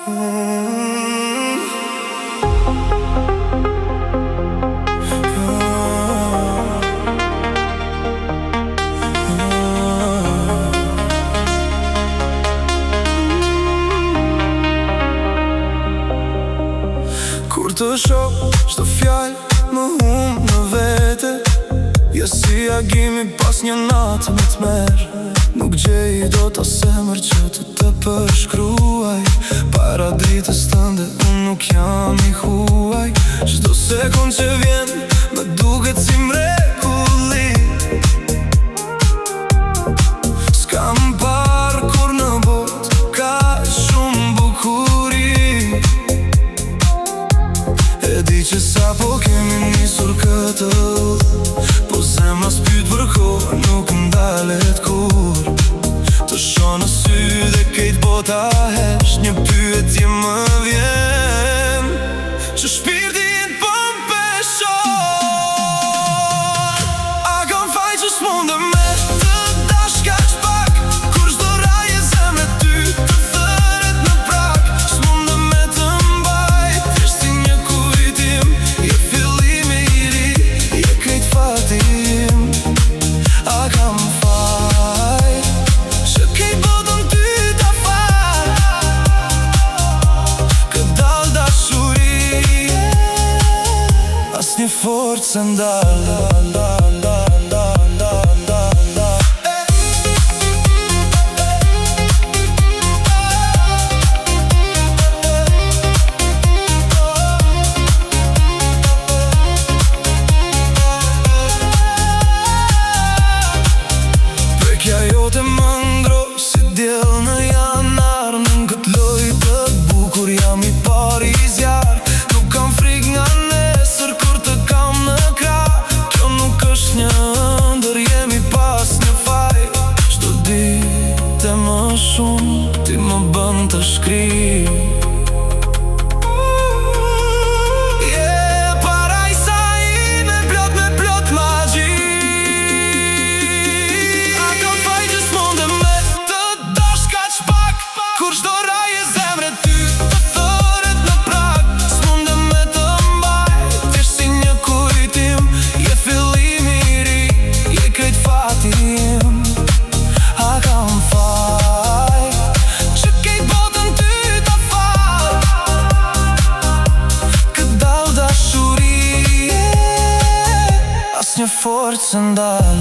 Kur të shoh, çdo fjalë më hum në vete. Ja si agimi pas një natë me t'merë. Nuk gjej do t'a semër që të përshkruaj. Para ditës tënde unë nuk jam i huaj. Çdo sekund që vjen më duket si mrekulli. S'kam parë kur në botë ka shumë bukuri. E di që sapo kemi nisur këtë, po zemra s'pyet për kohë, nuk ndalet kur. Të shoh në sy dhe kejt bota hesh, një pyetje më vjen, që shpirtin po m'peshon. A kam faj që s'mundem me të dash kaq pak, kur çdo raje zemre ty të thëret në prak. S'mundem me të mbaj, thjesht si një kujtim, je fillimi i ri, je krejt fati im. A kam faj që kejt botën ty ta fal, këtë dal dashuri, asnjë forcë se ndal. Prekja jote më ngroj si diell në janar. Në këtë lojë të bukur jam i pari i zjarr. Nuk kam frik nga nesër kur të kam në krah. Kjo nuk është një ëndër, jemi pas një faj. Çdo ditë e më shumë ti më bën të shkrim. Kur çdo raje zemre ty të thëret në prak. S'mundem me të mbaj, thjesht si një kujtim, je fillimi i ri, je krejt fati im. A kam faj që kejt botën ty ta fal, këtë dal dashuri, asnjë forcë se ndal.